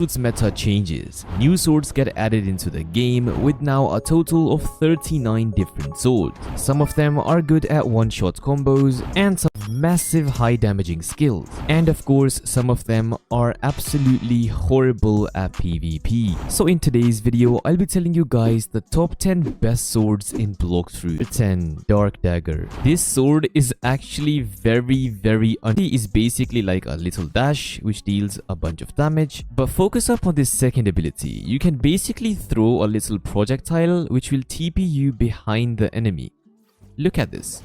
Swords meta changes. New swords get added into the game with now a total of 39 different swords. Some of them are good at one-shot combos and some massive high damaging skills. And of course, some of them are absolutely horrible at PvP. So in today's video, I'll be telling you guys the top 10 best swords in Blox. 10. Dark Dagger. This sword is actually very it is basically like a little dash which deals a bunch of damage, but focus up on this second ability. You can basically throw a little projectile which will TP you behind the enemy. Look at this.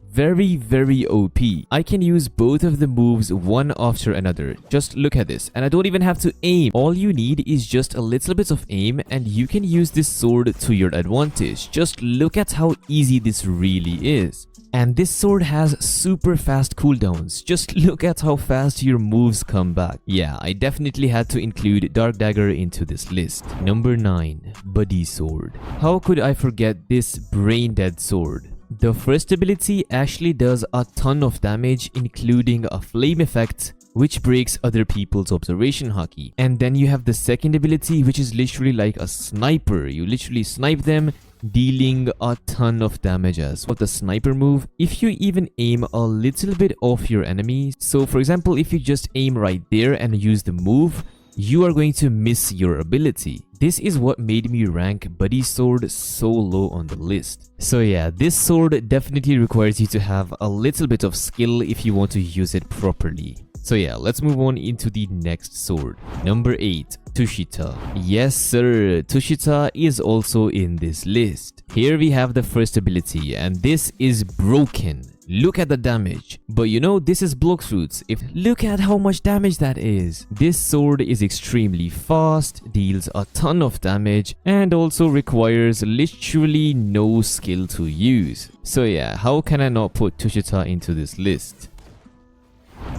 Very OP. I can use both of the moves one after another. Just look at this, and I don't even have to aim. All you need is just a little bit of aim and you can use this sword to your advantage. Just look at how easy this really is. And this sword has super fast cooldowns. Just look at how fast your moves come back. Yeah, I definitely had to include Dark Dagger into this list. Number 9. Buddy Sword. How could I forget this brain dead sword? The first ability actually does a ton of damage, including a flame effect which breaks other people's observation hockey. And then you have the second ability which is literally like a sniper. You literally snipe them, dealing a ton of damage as well. The sniper move, if you even aim a little bit off your enemy, so for example if you just aim right there and use the move, you are going to miss your ability. This is what made me rank Buddy Sword so low on the list. So yeah, this sword definitely requires you to have a little bit of skill if you want to use it properly. So yeah, let's move on into the next sword. Number 8. Tushita. Yes sir, Tushita is also in this list. Here we have the first ability and this is broken. Look at the damage. But you know, this is Blox Roots. Look at how much damage that is. This sword is extremely fast, deals a ton of damage, and also requires literally no skill to use. So yeah, how can I not put Tushita into this list?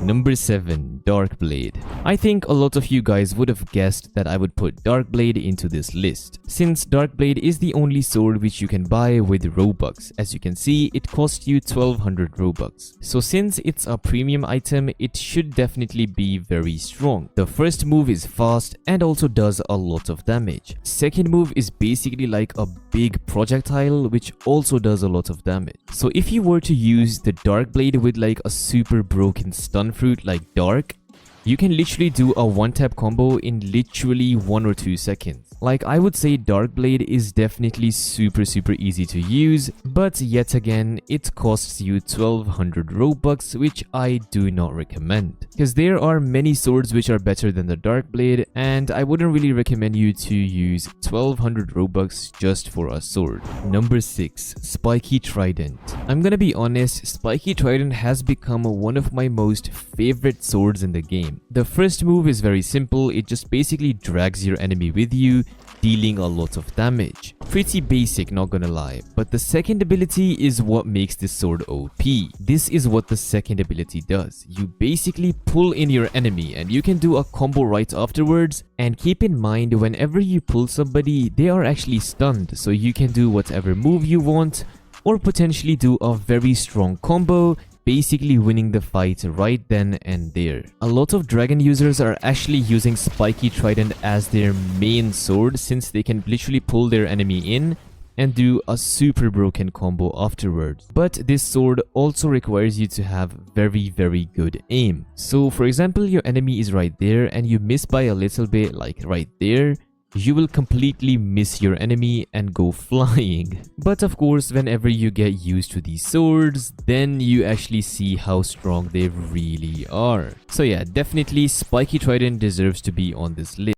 Number 7. Dark Blade. I think a lot of you guys would have guessed that I would put Dark Blade into this list, since Dark Blade is the only sword which you can buy with Robux. As you can see, it costs you 1200 Robux. So since it's a premium item, it should definitely be very strong. The first move is fast and also does a lot of damage. Second move is basically like a big projectile which also does a lot of damage. So if you were to use the Dark Blade with like a super broken stun fruit like Dark, you can literally do a one-tap combo in literally 1 or 2 seconds. Like, I would say Dark Blade is definitely super easy to use, but yet again, it costs you 1200 Robux, which I do not recommend. Because there are many swords which are better than the Dark Blade, and I wouldn't really recommend you to use 1200 Robux just for a sword. Number 6. Spiky Trident. I'm gonna be honest, Spiky Trident has become one of my most favorite swords in the game. The first move is very simple, it just basically drags your enemy with you, dealing a lot of damage. Pretty basic, not gonna lie. But the second ability is what makes this sword OP. This is what the second ability does. You basically pull in your enemy and you can do a combo right afterwards. And keep in mind, whenever you pull somebody, they are actually stunned, so you can do whatever move you want or potentially do a very strong combo, basically winning the fight right then and there. A lot of dragon users are actually using Spiky Trident as their main sword, since they can literally pull their enemy in and do a super broken combo afterwards. But this sword also requires you to have very good aim. So for example, your enemy is right there and you miss by a little bit, like right there, you will completely miss your enemy and go flying. But of course, whenever you get used to these swords, then you actually see how strong they really are. So yeah, definitely Spiky Trident deserves to be on this list.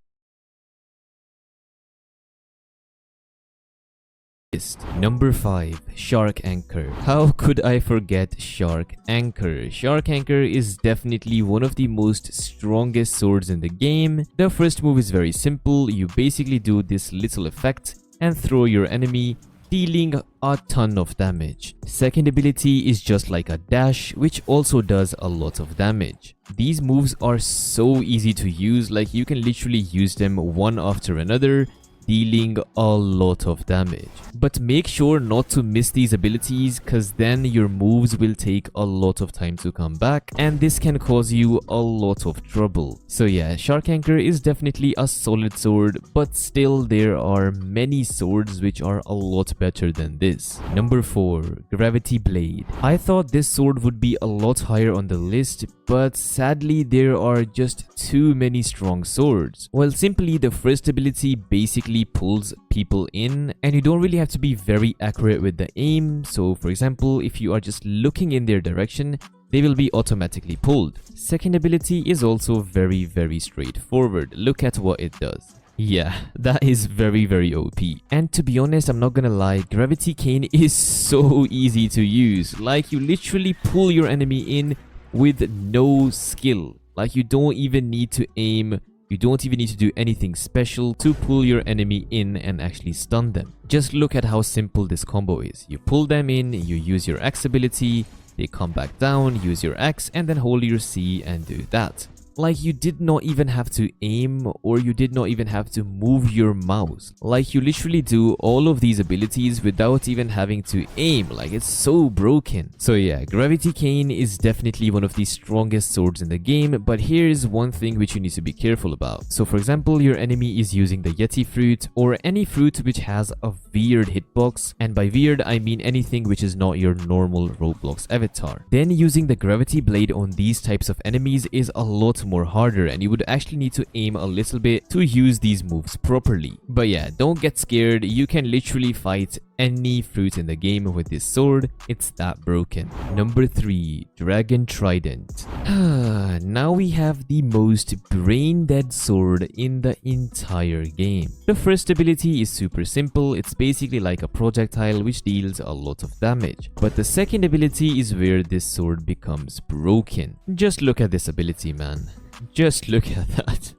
Number 5. Shark Anchor. How could I forget Shark Anchor? Shark Anchor is definitely one of the most strongest swords in the game. The first move is very simple. You basically do this little effect and throw your enemy, dealing a ton of damage. Second ability is just like a dash, which also does a lot of damage. These moves are so easy to use, like you can literally use them one after another, dealing a lot of damage. But make sure not to miss these abilities, cause then your moves will take a lot of time to come back, and this can cause you a lot of trouble. So yeah, Shark Anchor is definitely a solid sword, but still there are many swords which are a lot better than this. Number 4, Gravity Blade. I thought this sword would be a lot higher on the list, but sadly there are just too many strong swords. Well, simply the first ability basically pulls people in, and you don't really have to be very accurate with the aim. So for example, if you are just looking in their direction, they will be automatically pulled. Second ability is also very straightforward. Look at what it does. Yeah, that is very OP. And to be honest, I'm not gonna lie, Gravity Cane is so easy to use. Like, you literally pull your enemy in with no skill. Like, you don't even need to aim, you don't even need to do anything special to pull your enemy in and actually stun them. Just look at how simple this combo is. You pull them in, you use your X ability, they come back down, use your X, and then hold your C and do that. Like, you did not even have to aim, or you did not even have to move your mouse. Like, you literally do all of these abilities without even having to aim. Like, it's so broken. So yeah, Gravity Cane is definitely one of the strongest swords in the game, but here is one thing which you need to be careful about. So for example, your enemy is using the Yeti fruit, or any fruit which has a weird hitbox, and by weird I mean anything which is not your normal Roblox avatar. Then using the Gravity Blade on these types of enemies is a lot more harder, and you would actually need to aim a little bit to use these moves properly. But yeah, don't get scared, you can literally fight any fruit in the game with this sword. It's that broken. Number 3, Dragon Trident. Now we have the most brain dead sword in the entire game. The first ability is super simple. It's basically like a projectile which deals a lot of damage. But the second ability is where this sword becomes broken. Just look at this ability, man. Just look at that.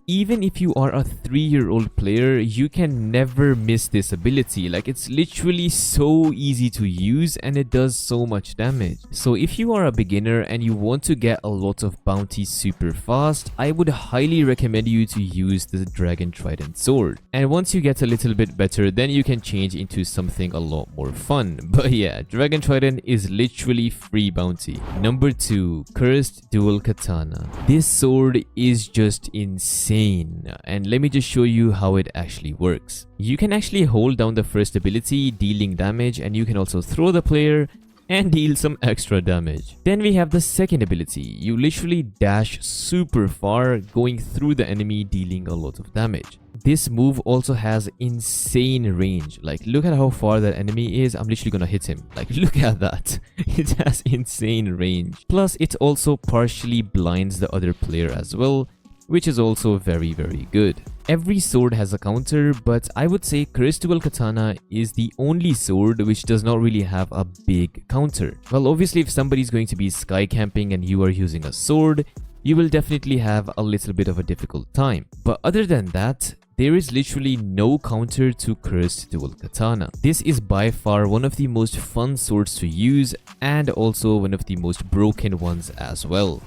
Even if you are a 3-year-old player, you can never miss this ability. Like, it's literally so easy to use and it does so much damage. So if you are a beginner and you want to get a lot of bounties super fast, I would highly recommend you to use the Dragon Trident sword. And once you get a little bit better, then you can change into something a lot more fun. But yeah, Dragon Trident is literally free bounty. Number 2, Cursed Dual Katana. This sword is just insane. And let me just show you how it actually works. You can actually hold down the first ability, dealing damage, and you can also throw the player and deal some extra damage. Then we have the second ability. You literally dash super far, going through the enemy, dealing a lot of damage. This move also has insane range. Like, look at how far that enemy is. I'm literally gonna hit him. Like, look at that. It has insane range. Plus, it also partially blinds the other player as well, which is also very good. Every sword has a counter, but I would say Cursed Dual Katana is the only sword which does not really have a big counter. Well, obviously if somebody is going to be sky camping and you are using a sword, you will definitely have a little bit of a difficult time. But other than that, there is literally no counter to Cursed Dual Katana. This is by far one of the most fun swords to use, and also one of the most broken ones as well.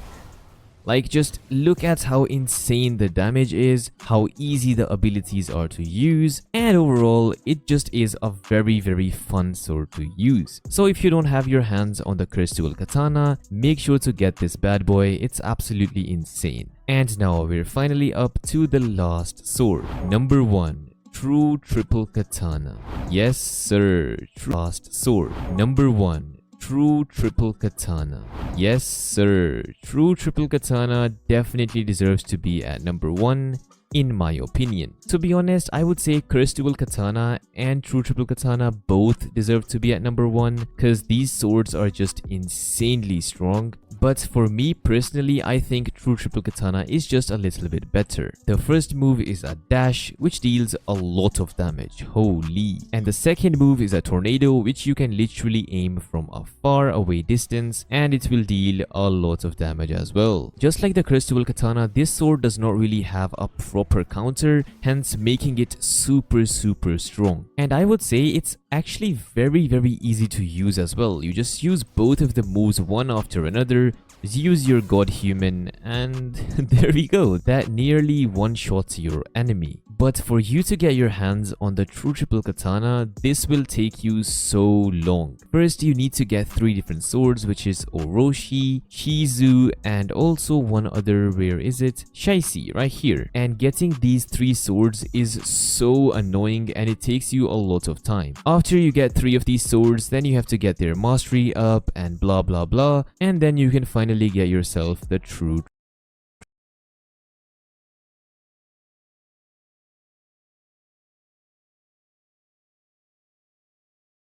Like, just look at how insane the damage is, how easy the abilities are to use, and overall, it just is a very fun sword to use. So if you don't have your hands on the Cursed Dual Katana, make sure to get this bad boy. It's absolutely insane. And now we're finally up to the last sword. Number 1. True Triple Katana. Yes sir, last sword. Number 1. True Triple Katana. Yes sir, True Triple Katana definitely deserves to be at number 1 in my opinion. To be honest, I would say Cursed Dual Katana and True Triple Katana both deserve to be at number 1 because these swords are just insanely strong. But for me personally, I think True Triple Katana is just a little bit better. The first move is a dash, which deals a lot of damage, holy. And the second move is a tornado, which you can literally aim from a far away distance, and it will deal a lot of damage as well. Just like the Cursed Dual Katana, this sword does not really have a proper counter, hence making it super strong. And I would say it's actually very easy to use as well. You just use both of the moves one after another, is use your god human, and there we go. That nearly one-shots your enemy. But for you to get your hands on the true triple katana, this will take you so long. First, you need to get 3 different swords, which is Orochi, Shizu, and also one other, where is it? Shaisi, right here. And getting these 3 swords is so annoying and it takes you a lot of time. After you get 3 of these swords, then you have to get their mastery up and blah blah blah, and then you can finally get yourself the true